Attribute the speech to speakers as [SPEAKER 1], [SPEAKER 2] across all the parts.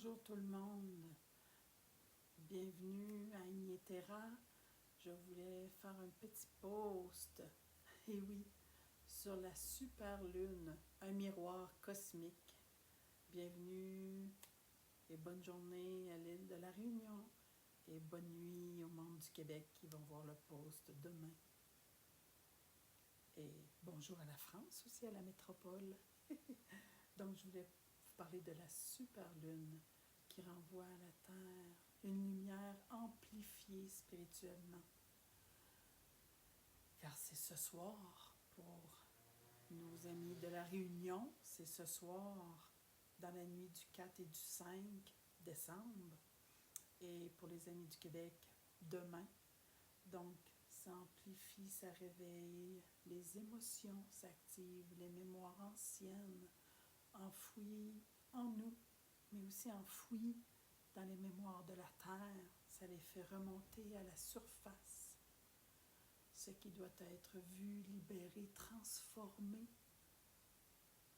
[SPEAKER 1] Bonjour tout le monde, bienvenue à Ignéterra. Je voulais faire un petit post, et oui, sur la super lune, un miroir cosmique. Bienvenue et bonne journée à l'île de la Réunion et bonne nuit au monde du Québec qui vont voir le post demain. Et bonjour à la France aussi, à la métropole. Donc je voulais vous parler de la super lune qui renvoie à la Terre une lumière amplifiée spirituellement. Car c'est ce soir, pour nos amis de la Réunion, c'est ce soir, dans la nuit du 4 et du 5 décembre. Et pour les amis du Québec, demain. Donc, ça amplifie, ça réveille les émotions, s'active les mémoires anciennes, enfouies en nous, mais aussi enfouies dans les mémoires de la Terre. Ça les fait remonter à la surface. Ce qui doit être vu, libéré, transformé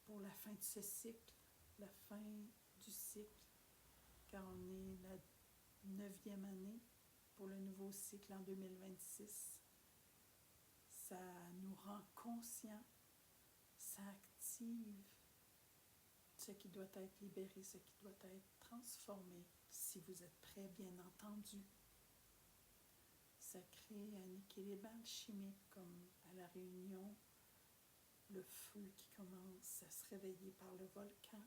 [SPEAKER 1] pour la fin de ce cycle, la fin du cycle, car on est la 9e année pour le nouveau cycle en 2026. Ça nous rend conscients, ça active ce qui doit être libéré, ce qui doit être transformé, si vous êtes prêts, bien entendu. Ça crée un équilibre alchimique, comme à la Réunion, le feu qui commence à se réveiller par le volcan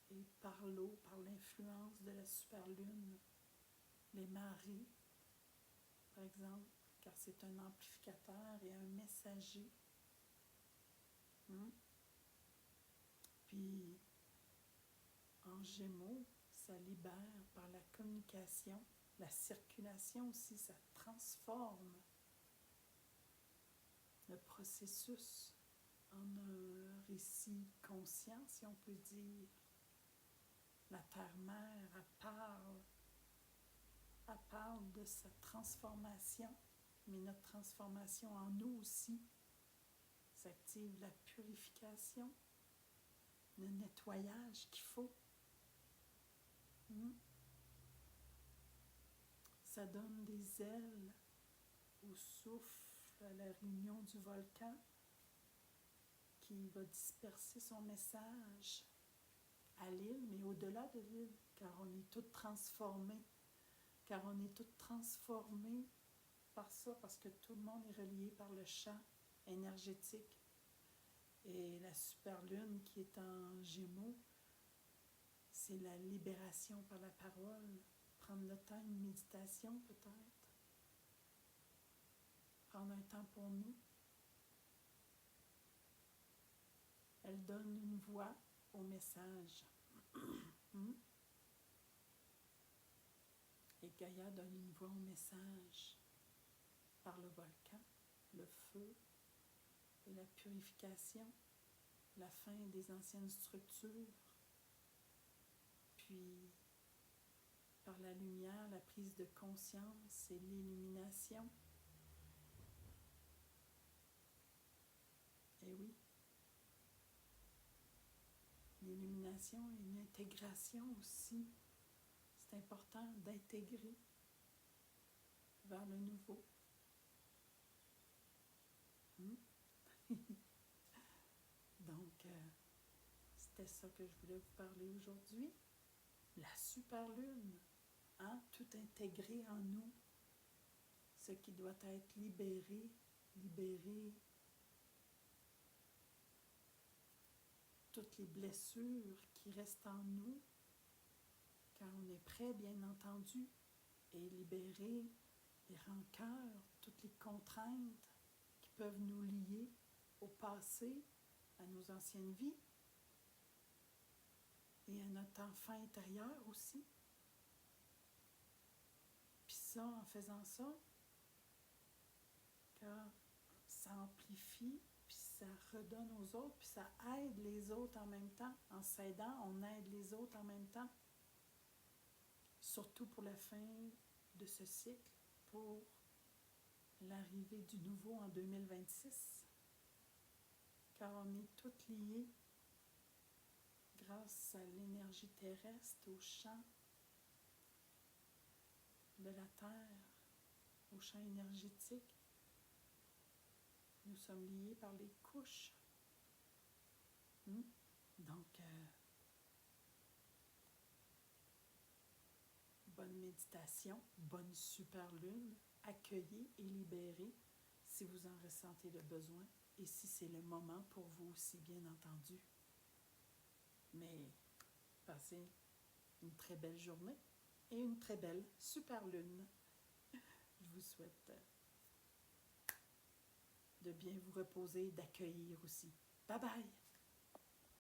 [SPEAKER 1] et par l'eau, par l'influence de la superlune, les marées, par exemple, car c'est un amplificateur et un messager. Puis, en Gémeaux, ça libère par la communication, la circulation aussi, ça transforme le processus en un récit conscient, si on peut dire. La Terre-Mère, elle parle de sa transformation, mais notre transformation en nous aussi. Ça active la purification, le nettoyage qu'il faut. Ça donne des ailes au souffle, à la réunion du volcan qui va disperser son message à l'île, mais au-delà de l'île, car on est toutes transformées. Car on est toutes transformées par ça, parce que tout le monde est relié par le champ énergétique. Et la superlune qui est en Gémeaux, c'est la libération par la parole. Prendre le temps, une méditation peut-être. Prendre un temps pour nous. Elle donne une voix au message. Et Gaïa donne une voix au message par le volcan, le feu et la purification, la fin des anciennes structures, puis par la lumière, la prise de conscience et l'illumination. Et oui, l'illumination et une intégration aussi. C'est important d'intégrer vers le nouveau. Donc, c'était ça que je voulais vous parler aujourd'hui. La superlune, tout intégré en nous, ce qui doit être libéré, toutes les blessures qui restent en nous, quand on est prêt, bien entendu, et libérer les rancœurs, toutes les contraintes qui peuvent nous lier au passé, à nos anciennes vies, et à notre enfant intérieur aussi. Puis ça, en faisant ça, car ça amplifie, puis ça redonne aux autres, puis ça aide les autres en même temps. En s'aidant, on aide les autres en même temps. Surtout pour la fin de ce cycle, pour l'arrivée du nouveau en 2026. Car on est toutes liées grâce à l'énergie terrestre, au champ de la Terre, au champ énergétique. Nous sommes liés par les couches. Donc, bonne méditation, bonne super lune, accueillez et libérez si vous en ressentez le besoin et si c'est le moment pour vous aussi, bien entendu. Mais passez une très belle journée et une très belle super lune. Je vous souhaite de bien vous reposer et d'accueillir aussi. Bye bye!